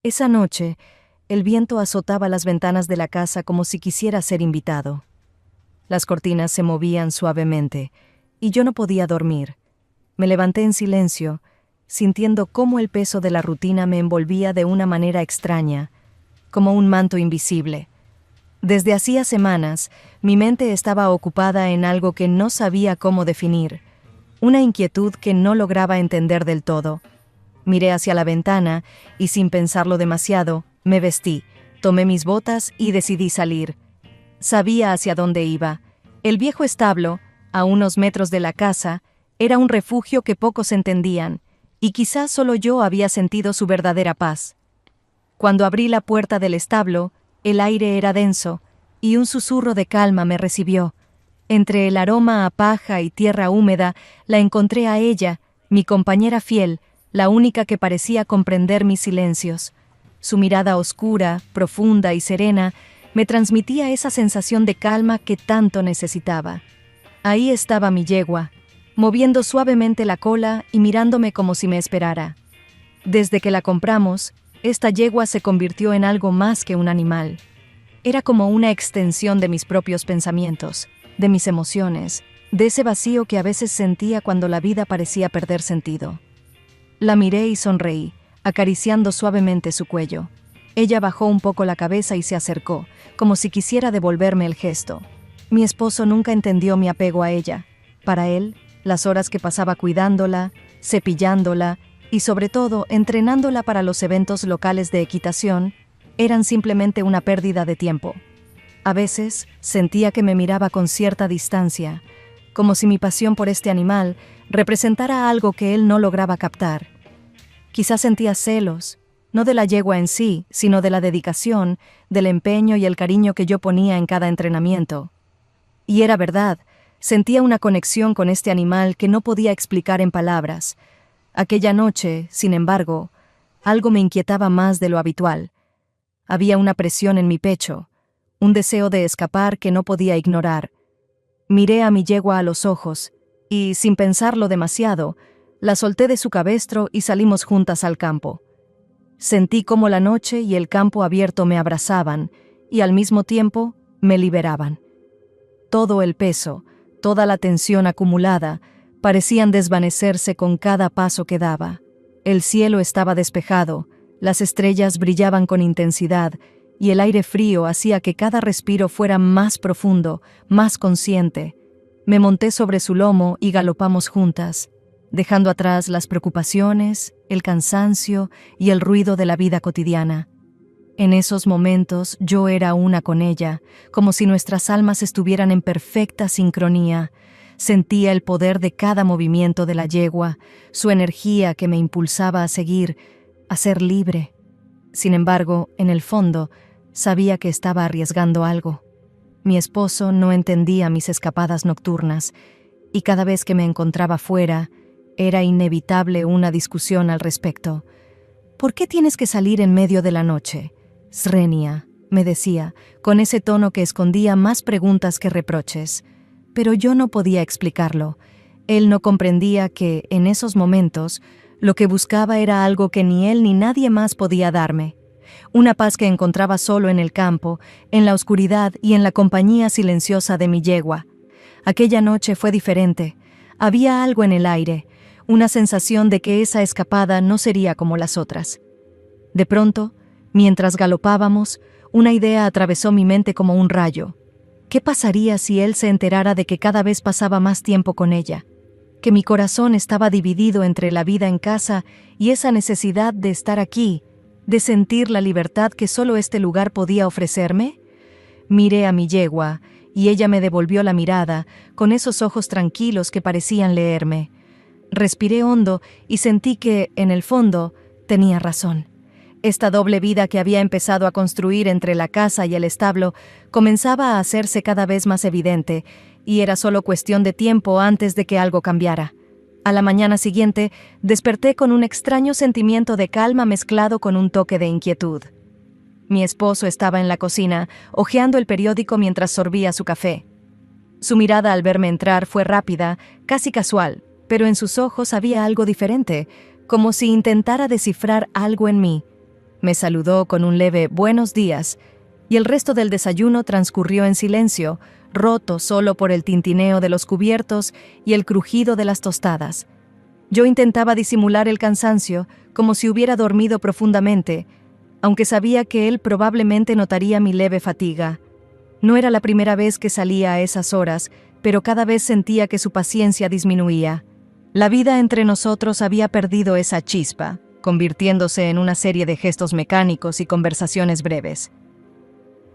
Esa noche, el viento azotaba las ventanas de la casa como si quisiera ser invitado. Las cortinas se movían suavemente, y yo no podía dormir. Me levanté en silencio, sintiendo cómo el peso de la rutina me envolvía de una manera extraña, como un manto invisible. Desde hacía semanas, mi mente estaba ocupada en algo que no sabía cómo definir, una inquietud que no lograba entender del todo. Miré hacia la ventana y, sin pensarlo demasiado, me vestí, tomé mis botas y decidí salir. Sabía hacia dónde iba. El viejo establo, a unos metros de la casa, era un refugio que pocos entendían, y quizás solo yo había sentido su verdadera paz. Cuando abrí la puerta del establo, el aire era denso, y un susurro de calma me recibió. Entre el aroma a paja y tierra húmeda, la encontré a ella, mi compañera fiel, la única que parecía comprender mis silencios. Su mirada oscura, profunda y serena me transmitía esa sensación de calma que tanto necesitaba. Ahí estaba mi yegua, moviendo suavemente la cola y mirándome como si me esperara. Desde que la compramos, esta yegua se convirtió en algo más que un animal. Era como una extensión de mis propios pensamientos, de mis emociones, de ese vacío que a veces sentía cuando la vida parecía perder sentido. La miré y sonreí, acariciando suavemente su cuello. Ella bajó un poco la cabeza y se acercó, como si quisiera devolverme el gesto. Mi esposo nunca entendió mi apego a ella. Para él, las horas que pasaba cuidándola, cepillándola y sobre todo entrenándola para los eventos locales de equitación, eran simplemente una pérdida de tiempo. A veces sentía que me miraba con cierta distancia, como si mi pasión por este animal representara algo que él no lograba captar. Quizás sentía celos, no de la yegua en sí, sino de la dedicación, del empeño y el cariño que yo ponía en cada entrenamiento. Y era verdad, sentía una conexión con este animal que no podía explicar en palabras. Aquella noche, sin embargo, algo me inquietaba más de lo habitual. Había una presión en mi pecho, un deseo de escapar que no podía ignorar. Miré a mi yegua a los ojos y, sin pensarlo demasiado, la solté de su cabestro y salimos juntas al campo. Sentí cómo la noche y el campo abierto me abrazaban y al mismo tiempo me liberaban. Todo el peso, toda la tensión acumulada, parecían desvanecerse con cada paso que daba. El cielo estaba despejado, las estrellas brillaban con intensidad y el aire frío hacía que cada respiro fuera más profundo, más consciente. Me monté sobre su lomo y galopamos juntas, dejando atrás las preocupaciones, el cansancio y el ruido de la vida cotidiana. En esos momentos yo era una con ella, como si nuestras almas estuvieran en perfecta sincronía. Sentía el poder de cada movimiento de la yegua, su energía que me impulsaba a seguir, a ser libre. Sin embargo, en el fondo, sabía que estaba arriesgando algo. Mi esposo no entendía mis escapadas nocturnas, y cada vez que me encontraba fuera, era inevitable una discusión al respecto. ¿Por qué tienes que salir en medio de la noche? Srenia, me decía, con ese tono que escondía más preguntas que reproches. Pero yo no podía explicarlo. Él no comprendía que, en esos momentos, lo que buscaba era algo que ni él ni nadie más podía darme. Una paz que encontraba solo en el campo, en la oscuridad y en la compañía silenciosa de mi yegua. Aquella noche fue diferente. Había algo en el aire, una sensación de que esa escapada no sería como las otras. De pronto, mientras galopábamos, una idea atravesó mi mente como un rayo. ¿Qué pasaría si él se enterara de que cada vez pasaba más tiempo con ella? Que mi corazón estaba dividido entre la vida en casa y esa necesidad de estar aquí, de sentir la libertad que solo este lugar podía ofrecerme. Miré a mi yegua, y ella me devolvió la mirada, con esos ojos tranquilos que parecían leerme. Respiré hondo y sentí que, en el fondo, tenía razón. Esta doble vida que había empezado a construir entre la casa y el establo comenzaba a hacerse cada vez más evidente, y era solo cuestión de tiempo antes de que algo cambiara. A la mañana siguiente, desperté con un extraño sentimiento de calma mezclado con un toque de inquietud. Mi esposo estaba en la cocina, hojeando el periódico mientras sorbía su café. Su mirada al verme entrar fue rápida, casi casual, pero en sus ojos había algo diferente, como si intentara descifrar algo en mí. Me saludó con un leve «buenos días», y el resto del desayuno transcurrió en silencio, roto solo por el tintineo de los cubiertos y el crujido de las tostadas. Yo intentaba disimular el cansancio, como si hubiera dormido profundamente, aunque sabía que él probablemente notaría mi leve fatiga. No era la primera vez que salía a esas horas, pero cada vez sentía que su paciencia disminuía. La vida entre nosotros había perdido esa chispa, convirtiéndose en una serie de gestos mecánicos y conversaciones breves.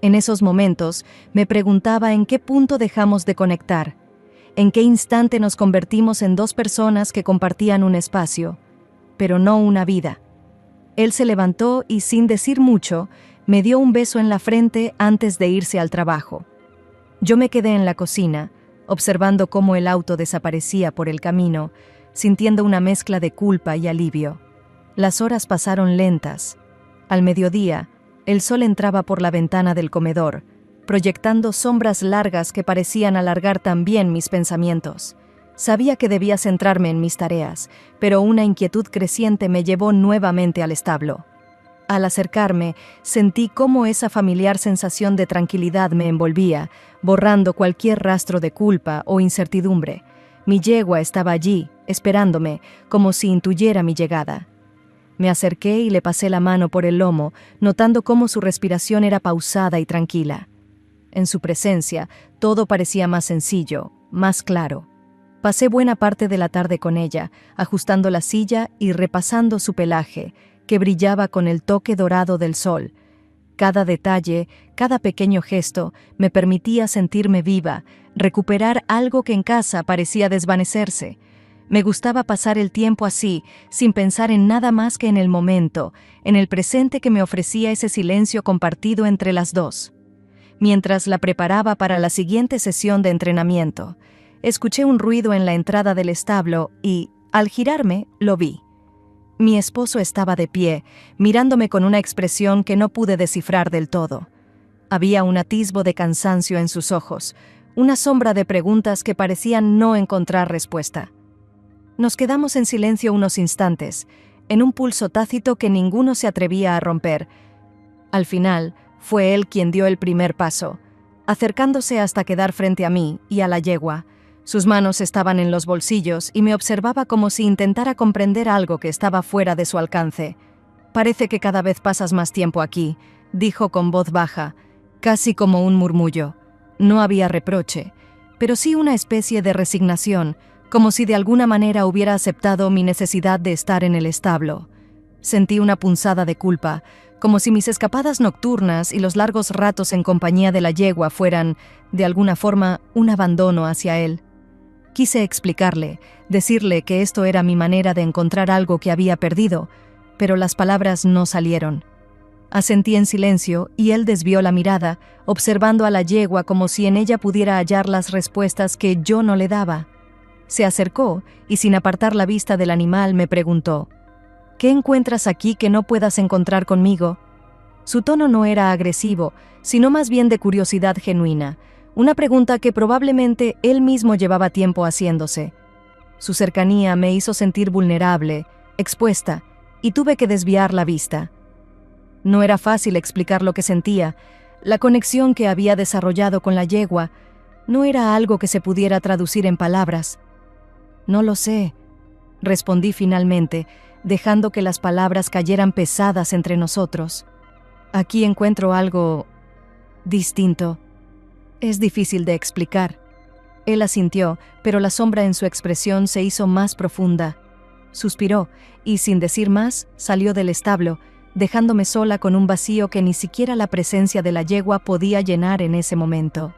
En esos momentos me preguntaba en qué punto dejamos de conectar, en qué instante nos convertimos en dos personas que compartían un espacio, pero no una vida. Él se levantó y, sin decir mucho, me dio un beso en la frente antes de irse al trabajo. Yo me quedé en la cocina, observando cómo el auto desaparecía por el camino, sintiendo una mezcla de culpa y alivio. Las horas pasaron lentas. Al mediodía, el sol entraba por la ventana del comedor, proyectando sombras largas que parecían alargar también mis pensamientos. Sabía que debía centrarme en mis tareas, pero una inquietud creciente me llevó nuevamente al establo. Al acercarme, sentí cómo esa familiar sensación de tranquilidad me envolvía, borrando cualquier rastro de culpa o incertidumbre. Mi yegua estaba allí, esperándome, como si intuyera mi llegada. Me acerqué y le pasé la mano por el lomo, notando cómo su respiración era pausada y tranquila. En su presencia, todo parecía más sencillo, más claro. Pasé buena parte de la tarde con ella, ajustando la silla y repasando su pelaje, que brillaba con el toque dorado del sol. Cada detalle, cada pequeño gesto, me permitía sentirme viva, recuperar algo que en casa parecía desvanecerse. Me gustaba pasar el tiempo así, sin pensar en nada más que en el momento, en el presente que me ofrecía ese silencio compartido entre las dos. Mientras la preparaba para la siguiente sesión de entrenamiento, escuché un ruido en la entrada del establo y, al girarme, lo vi. Mi esposo estaba de pie, mirándome con una expresión que no pude descifrar del todo. Había un atisbo de cansancio en sus ojos, una sombra de preguntas que parecían no encontrar respuesta. Nos quedamos en silencio unos instantes, en un pulso tácito que ninguno se atrevía a romper. Al final, fue él quien dio el primer paso, acercándose hasta quedar frente a mí y a la yegua. Sus manos estaban en los bolsillos y me observaba como si intentara comprender algo que estaba fuera de su alcance. «Parece que cada vez pasas más tiempo aquí», dijo con voz baja, casi como un murmullo. No había reproche, pero sí una especie de resignación, como si de alguna manera hubiera aceptado mi necesidad de estar en el establo. Sentí una punzada de culpa, como si mis escapadas nocturnas y los largos ratos en compañía de la yegua fueran, de alguna forma, un abandono hacia él. Quise explicarle, decirle que esto era mi manera de encontrar algo que había perdido, pero las palabras no salieron. Asentí en silencio y él desvió la mirada, observando a la yegua como si en ella pudiera hallar las respuestas que yo no le daba. Se acercó y, sin apartar la vista del animal, me preguntó: «¿Qué encuentras aquí que no puedas encontrar conmigo?». Su tono no era agresivo, sino más bien de curiosidad genuina, una pregunta que probablemente él mismo llevaba tiempo haciéndose. Su cercanía me hizo sentir vulnerable, expuesta, y tuve que desviar la vista. No era fácil explicar lo que sentía. La conexión que había desarrollado con la yegua no era algo que se pudiera traducir en palabras. «No lo sé», respondí finalmente, dejando que las palabras cayeran pesadas entre nosotros. «Aquí encuentro algo distinto. Es difícil de explicar». Él asintió, pero la sombra en su expresión se hizo más profunda. Suspiró y, sin decir más, salió del establo, dejándome sola con un vacío que ni siquiera la presencia de la yegua podía llenar en ese momento.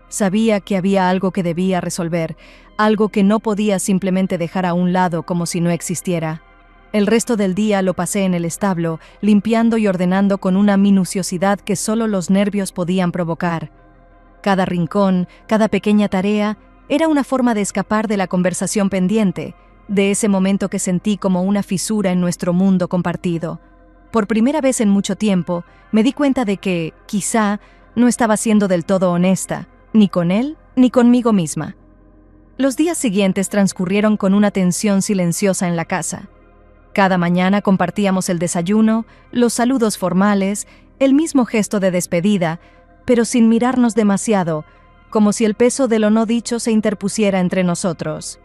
Sabía que había algo que debía resolver, algo que no podía simplemente dejar a un lado como si no existiera. El resto del día lo pasé en el establo, limpiando y ordenando con una minuciosidad que solo los nervios podían provocar. Cada rincón, cada pequeña tarea, era una forma de escapar de la conversación pendiente, de ese momento que sentí como una fisura en nuestro mundo compartido. Por primera vez en mucho tiempo, me di cuenta de que, quizá, no estaba siendo del todo honesta, ni con él, ni conmigo misma. Los días siguientes transcurrieron con una tensión silenciosa en la casa. Cada mañana compartíamos el desayuno, los saludos formales, el mismo gesto de despedida, pero sin mirarnos demasiado, como si el peso de lo no dicho se interpusiera entre nosotros.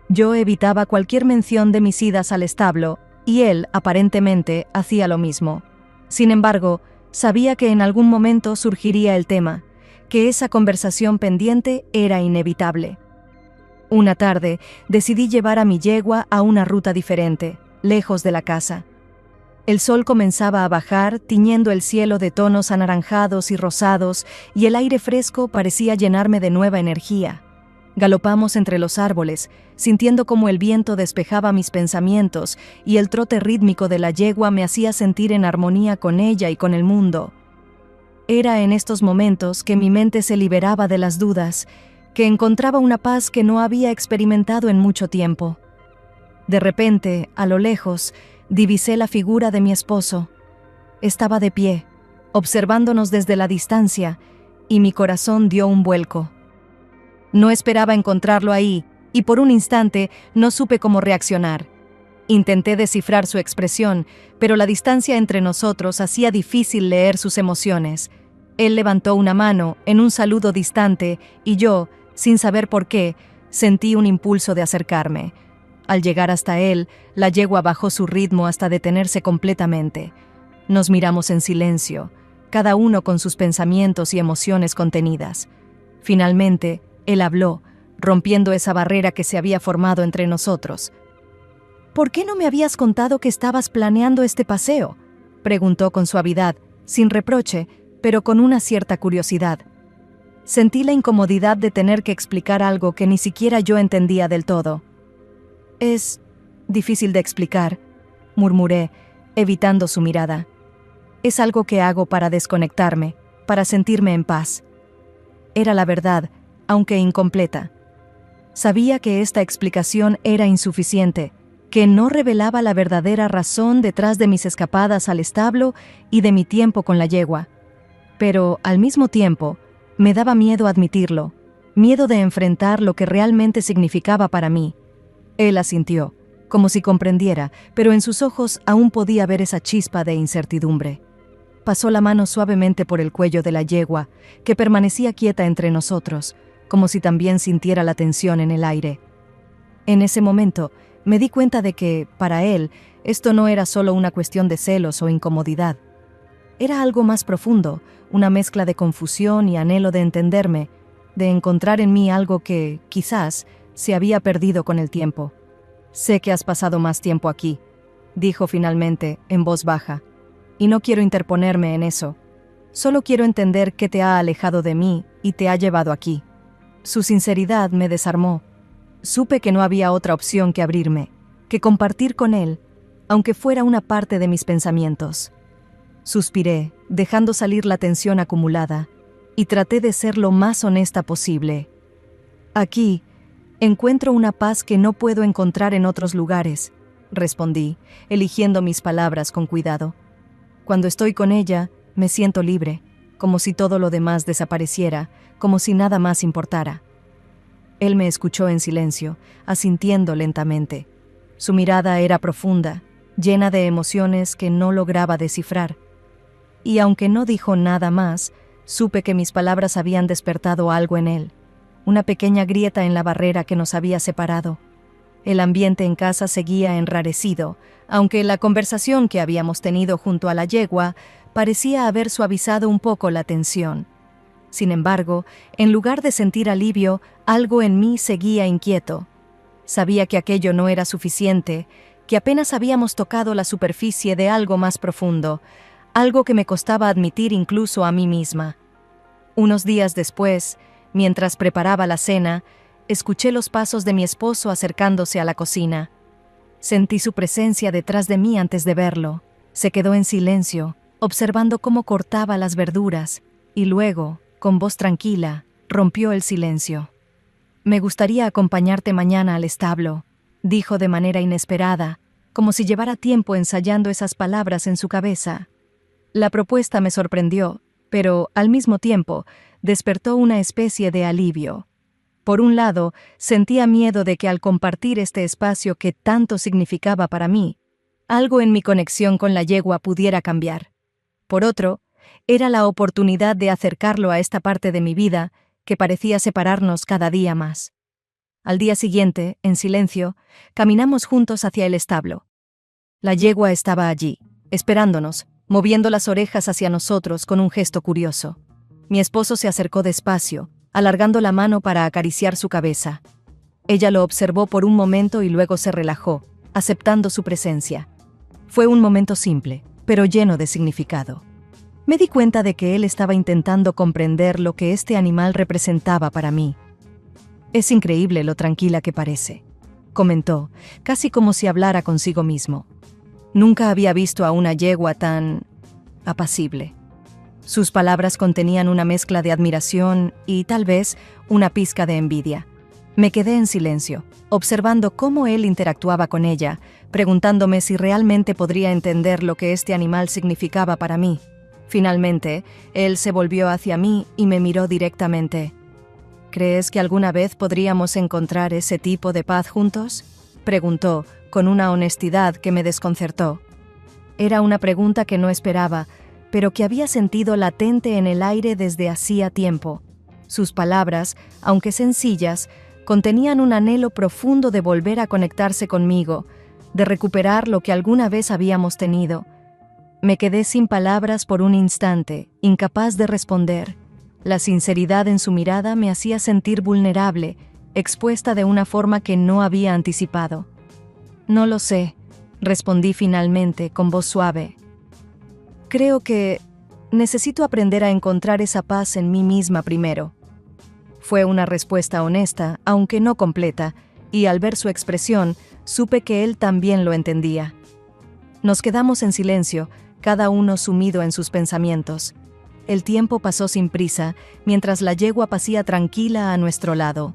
Yo evitaba cualquier mención de mis idas al establo, y él, aparentemente, hacía lo mismo. Sin embargo, sabía que en algún momento surgiría el tema, que esa conversación pendiente era inevitable. Una tarde, decidí llevar a mi yegua a una ruta diferente, lejos de la casa. El sol comenzaba a bajar, tiñendo el cielo de tonos anaranjados y rosados, y el aire fresco parecía llenarme de nueva energía. Galopamos entre los árboles, sintiendo cómo el viento despejaba mis pensamientos y el trote rítmico de la yegua me hacía sentir en armonía con ella y con el mundo. Era en estos momentos que mi mente se liberaba de las dudas, que encontraba una paz que no había experimentado en mucho tiempo. De repente, a lo lejos, divisé la figura de mi esposo. Estaba de pie, observándonos desde la distancia, y mi corazón dio un vuelco. No esperaba encontrarlo ahí, y por un instante no supe cómo reaccionar. Intenté descifrar su expresión, pero la distancia entre nosotros hacía difícil leer sus emociones. Él levantó una mano en un saludo distante, y yo, sin saber por qué, sentí un impulso de acercarme. Al llegar hasta él, la yegua bajó su ritmo hasta detenerse completamente. Nos miramos en silencio, cada uno con sus pensamientos y emociones contenidas. Finalmente, él habló, rompiendo esa barrera que se había formado entre nosotros. «¿Por qué no me habías contado que estabas planeando este paseo?», preguntó con suavidad, sin reproche, pero con una cierta curiosidad. Sentí la incomodidad de tener que explicar algo que ni siquiera yo entendía del todo. «Es difícil de explicar», murmuré, evitando su mirada. «Es algo que hago para desconectarme, para sentirme en paz». Era la verdad, aunque incompleta. Sabía que esta explicación era insuficiente, que no revelaba la verdadera razón detrás de mis escapadas al establo y de mi tiempo con la yegua. Pero, al mismo tiempo, me daba miedo admitirlo, miedo de enfrentar lo que realmente significaba para mí. Él asintió, como si comprendiera, pero en sus ojos aún podía ver esa chispa de incertidumbre. Pasó la mano suavemente por el cuello de la yegua, que permanecía quieta entre nosotros, como si también sintiera la tensión en el aire. En ese momento, me di cuenta de que, para él, esto no era solo una cuestión de celos o incomodidad. Era algo más profundo, una mezcla de confusión y anhelo de entenderme, de encontrar en mí algo que, quizás, se había perdido con el tiempo. «Sé que has pasado más tiempo aquí», dijo finalmente, en voz baja, «y no quiero interponerme en eso. Solo quiero entender qué te ha alejado de mí y te ha llevado aquí». Su sinceridad me desarmó. Supe que no había otra opción que abrirme, que compartir con él, aunque fuera una parte de mis pensamientos. Suspiré, dejando salir la tensión acumulada, y traté de ser lo más honesta posible. «Aquí encuentro una paz que no puedo encontrar en otros lugares», respondí, eligiendo mis palabras con cuidado. «Cuando estoy con ella, me siento libre, como si todo lo demás desapareciera, como si nada más importara». Él me escuchó en silencio, asintiendo lentamente. Su mirada era profunda, llena de emociones que no lograba descifrar. Y aunque no dijo nada más, supe que mis palabras habían despertado algo en él, una pequeña grieta en la barrera que nos había separado. El ambiente en casa seguía enrarecido, aunque la conversación que habíamos tenido junto a la yegua parecía haber suavizado un poco la tensión. Sin embargo, en lugar de sentir alivio, algo en mí seguía inquieto. Sabía que aquello no era suficiente, que apenas habíamos tocado la superficie de algo más profundo, algo que me costaba admitir incluso a mí misma. Unos días después, mientras preparaba la cena, escuché los pasos de mi esposo acercándose a la cocina. Sentí su presencia detrás de mí antes de verlo. Se quedó en silencio, observando cómo cortaba las verduras, y luego, con voz tranquila, rompió el silencio. «Me gustaría acompañarte mañana al establo», dijo de manera inesperada, como si llevara tiempo ensayando esas palabras en su cabeza. La propuesta me sorprendió, pero, al mismo tiempo, despertó una especie de alivio. Por un lado, sentía miedo de que al compartir este espacio que tanto significaba para mí, algo en mi conexión con la yegua pudiera cambiar. Por otro, era la oportunidad de acercarlo a esta parte de mi vida que parecía separarnos cada día más. Al día siguiente, en silencio, caminamos juntos hacia el establo. La yegua estaba allí, esperándonos, moviendo las orejas hacia nosotros con un gesto curioso. Mi esposo se acercó despacio, alargando la mano para acariciar su cabeza. Ella lo observó por un momento y luego se relajó, aceptando su presencia. Fue un momento simple, pero lleno de significado. Me di cuenta de que él estaba intentando comprender lo que este animal representaba para mí. «Es increíble lo tranquila que parece», comentó, casi como si hablara consigo mismo. Nunca había visto a una yegua tan apacible. Sus palabras contenían una mezcla de admiración y, tal vez, una pizca de envidia. Me quedé en silencio, observando cómo él interactuaba con ella, preguntándome si realmente podría entender lo que este animal significaba para mí. Finalmente, él se volvió hacia mí y me miró directamente. «¿Crees que alguna vez podríamos encontrar ese tipo de paz juntos?», preguntó, con una honestidad que me desconcertó. Era una pregunta que no esperaba, pero que había sentido latente en el aire desde hacía tiempo. Sus palabras, aunque sencillas, contenían un anhelo profundo de volver a conectarse conmigo, de recuperar lo que alguna vez habíamos tenido. Me quedé sin palabras por un instante, incapaz de responder. La sinceridad en su mirada me hacía sentir vulnerable, expuesta de una forma que no había anticipado. «No lo sé», respondí finalmente con voz suave. «Creo que necesito aprender a encontrar esa paz en mí misma primero». Fue una respuesta honesta, aunque no completa, y al ver su expresión, supe que él también lo entendía. Nos quedamos en silencio, cada uno sumido en sus pensamientos. El tiempo pasó sin prisa, mientras la yegua pasía tranquila a nuestro lado.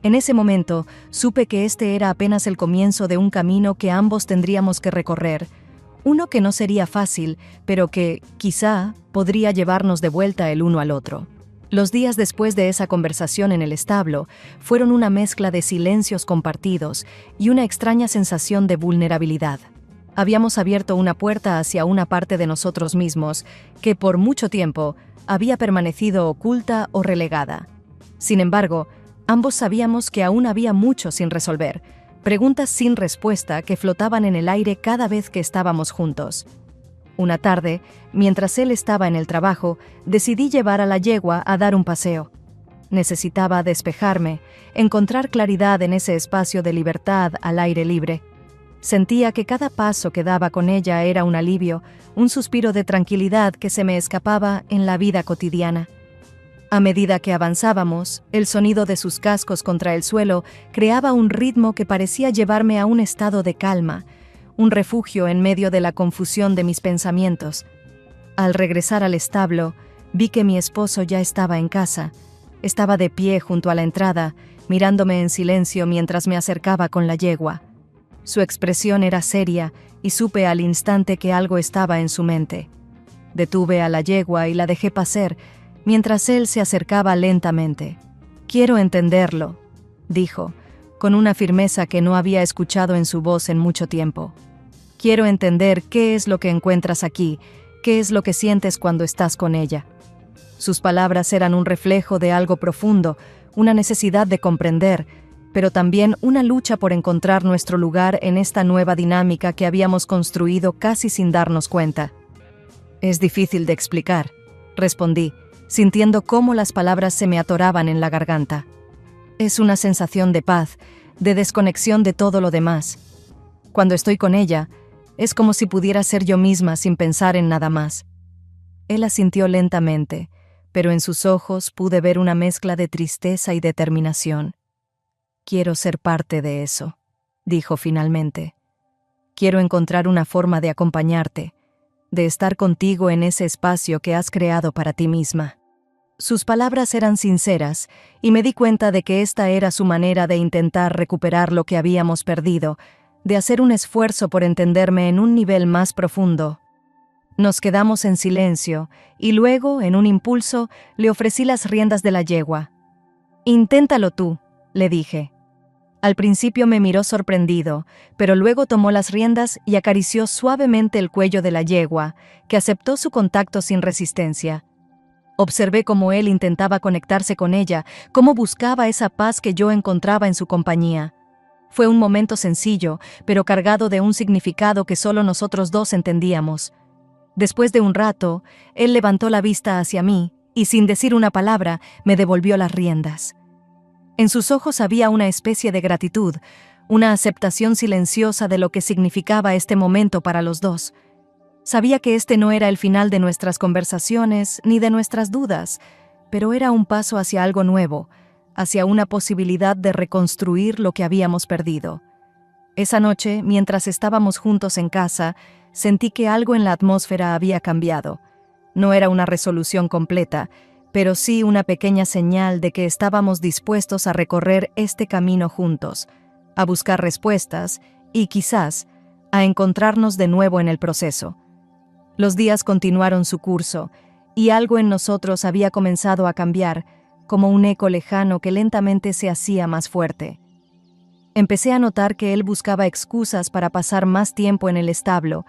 En ese momento, supe que este era apenas el comienzo de un camino que ambos tendríamos que recorrer, uno que no sería fácil, pero que, quizá, podría llevarnos de vuelta el uno al otro. Los días después de esa conversación en el establo fueron una mezcla de silencios compartidos y una extraña sensación de vulnerabilidad. Habíamos abierto una puerta hacia una parte de nosotros mismos que, por mucho tiempo, había permanecido oculta o relegada. Sin embargo, ambos sabíamos que aún había mucho sin resolver, preguntas sin respuesta que flotaban en el aire cada vez que estábamos juntos. Una tarde, mientras él estaba en el trabajo, decidí llevar a la yegua a dar un paseo. Necesitaba despejarme, encontrar claridad en ese espacio de libertad al aire libre. Sentía que cada paso que daba con ella era un alivio, un suspiro de tranquilidad que se me escapaba en la vida cotidiana. A medida que avanzábamos, el sonido de sus cascos contra el suelo creaba un ritmo que parecía llevarme a un estado de calma, un refugio en medio de la confusión de mis pensamientos. Al regresar al establo, vi que mi esposo ya estaba en casa. Estaba de pie junto a la entrada, mirándome en silencio mientras me acercaba con la yegua. Su expresión era seria y supe al instante que algo estaba en su mente. Detuve a la yegua y la dejé pasar, mientras él se acercaba lentamente. «Quiero entenderlo», dijo, con una firmeza que no había escuchado en su voz en mucho tiempo. «Quiero entender qué es lo que encuentras aquí, qué es lo que sientes cuando estás con ella». Sus palabras eran un reflejo de algo profundo, una necesidad de comprender, pero también una lucha por encontrar nuestro lugar en esta nueva dinámica que habíamos construido casi sin darnos cuenta. «Es difícil de explicar», respondí, sintiendo cómo las palabras se me atoraban en la garganta. «Es una sensación de paz, de desconexión de todo lo demás. Cuando estoy con ella, es como si pudiera ser yo misma sin pensar en nada más». Él asintió lentamente, pero en sus ojos pude ver una mezcla de tristeza y determinación. «Quiero ser parte de eso», dijo finalmente. «Quiero encontrar una forma de acompañarte, de estar contigo en ese espacio que has creado para ti misma». Sus palabras eran sinceras, y me di cuenta de que esta era su manera de intentar recuperar lo que habíamos perdido, de hacer un esfuerzo por entenderme en un nivel más profundo. Nos quedamos en silencio, y luego, en un impulso, le ofrecí las riendas de la yegua. «Inténtalo tú», le dije. Al principio me miró sorprendido, pero luego tomó las riendas y acarició suavemente el cuello de la yegua, que aceptó su contacto sin resistencia. Observé cómo él intentaba conectarse con ella, cómo buscaba esa paz que yo encontraba en su compañía. Fue un momento sencillo, pero cargado de un significado que solo nosotros dos entendíamos. Después de un rato, él levantó la vista hacia mí y, sin decir una palabra, me devolvió las riendas. En sus ojos había una especie de gratitud, una aceptación silenciosa de lo que significaba este momento para los dos. Sabía que este no era el final de nuestras conversaciones ni de nuestras dudas, pero era un paso hacia algo nuevo, hacia una posibilidad de reconstruir lo que habíamos perdido. Esa noche, mientras estábamos juntos en casa, sentí que algo en la atmósfera había cambiado. No era una resolución completa, pero sí una pequeña señal de que estábamos dispuestos a recorrer este camino juntos, a buscar respuestas y, quizás, a encontrarnos de nuevo en el proceso. Los días continuaron su curso, y algo en nosotros había comenzado a cambiar, como un eco lejano que lentamente se hacía más fuerte. Empecé a notar que él buscaba excusas para pasar más tiempo en el establo,